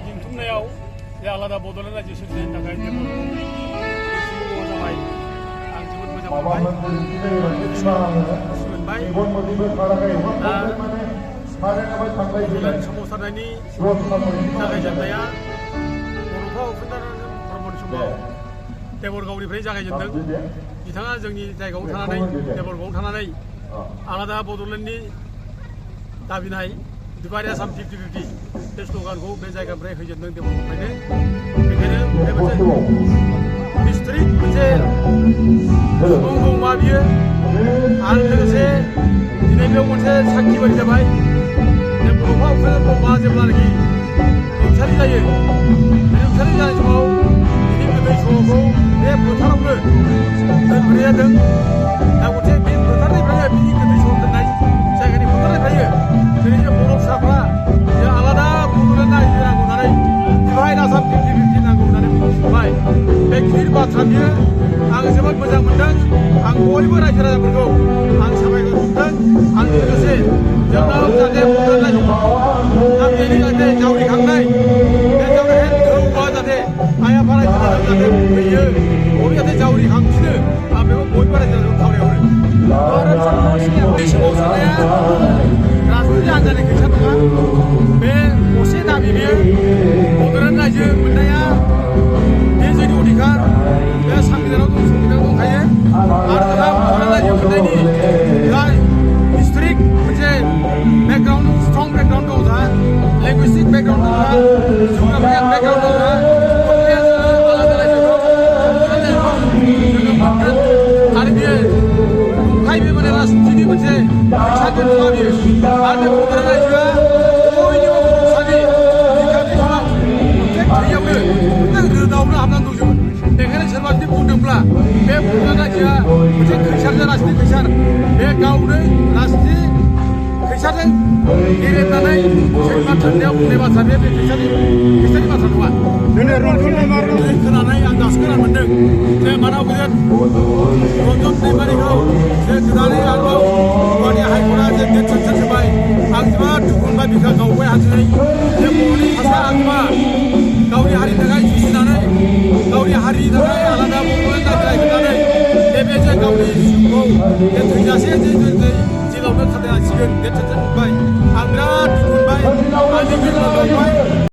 लिंथुमनायाव जे आलादा बड'लेण्ड रायजो सोरजिनायनि थाखाय जोबोद सुबुं जाबाय आं जोबोद मोजां मोनबाय बड'लेण्ड सोमावसारनायनि जागायजेननाया बड'फा उपेन्द्र ब्रह्मनि समाव देबरगावनिफ्राय जागायजेनदों बिथाङा जोंनि जायगायाव थानानै देबरगावआव थानानै आलादा बड'लेण्डनि दाबिनाय डिभाइड आसाम 50-50 बे स्ल'गानखौ बे जायगानिफ्राय होजेनदों देबरगावनिफ्रायनो बेखायनो बे मोनसे हिस्ट'रिक मोनसे सुबुं दंमा बियो आरो लोगोसे दिनै बेयाव मोनसे साखि बायदि जाबाय जे बड'फा उपेन्द्र ब्रह्मआ जेब्लानाखि रुंसारि जायो बे रुंसारि जानाय समाव बिनि गोदै सह'खौ बे फोथारावनो दोनबोनाय जादों दा मोनसे बे फोथारनिफ्रायनो बिनि गोदै सह' दोननाय जायगानि फोथारनिफ्रायनो दिनै जों बर' फिसाफ्रा जे आलादा बड'लेण्ड रायजो नांगौ होननानै डिभाइड आसाम 50-50 नांगौ होननानै बुंबाय बे गिदिर बाथ्रा बियो आं जोबोद मोजां मोनदों आं बयबो रायजो राजाफोरखौ आं साबायखर होदों आंजों लोगोसे जोंनाव जाहाथे बड'लेण्ड रायजोआव दा बेनि जाहाथे जावरिखांनाय बे जावरिखांनाय धोरोआ जाहाथे आइ आफा रायजो राजाखौ जाहाथे फैयो बयबो जाहाथे जावरिखांफिनो आं बेखौ बयबो रायजो राजाखौ खावलायहरो बे सोमावसारनाया राजनीति हान्जानि खैसा नङा बे असे दाबि बियो बड'लेण्ड रायजो मोननाया बे जोंनि अधिकार बे संबिधानाव दंखायो आरो जोंहा बड'लेण्ड रायजो मोननायनि हिस्ट'रिक मोनसे बेकग्राउन्ड स्ट्रं बेकग्राउन्ड दं जोंहा लेंगुइस्टिक बेकग्राउन्ड दं जोंहा जिअ'ग्राफिकेल बेकग्राउन्ड दं जोंहा आलादा रायजोखौ जोङो मोनगोन आरो बियो नंखाय बे माने राजनितिनि मोनसे फैसानि मुवा बियो आरो बे बड'लेण्ड रायजोआ बयनिबो बर'सानि बिखा बिखा प्रत्येक थैयावनो प्रत्येक रोदावनो हाबनानै दंजोबो बेखायनो सोरबा जुदि बुंदोंब्ला बे बड'लेण्ड रायजोआ मोनसे खैसारजों राजनिति खैसार बे गावनो राजनिति खैसारजों गेलेनानै सोरबा थोननायाव बुंनाय बाथ्रा बे खैसारनि बाथ्रा नङा खोनानाय आं दासो खोनानो मोनदों जे मानाव गिदिर रन्जन दैमारिखौ जे गोदानै आरोबाव गुवाहाटि हाइकर्टआ जे डेट सेन्सन होबाय आं जोबोद दुखु मोनबाय बिखा गावबाय हाजोनै जे बर'नि भाषा आंबा गावनि हारिनि थाखाय जुजिनानै गावनि हारिनि थाखाय आलादा बड'लेण्ड रायजो बे जे गावनि जिउखौ जे थैजासे जे जेलावनो खाथायनांसिगोन डेट सेन्सन मोनबाय आं बिराद दुखु मोनबाय आंनि बिमा गावबाय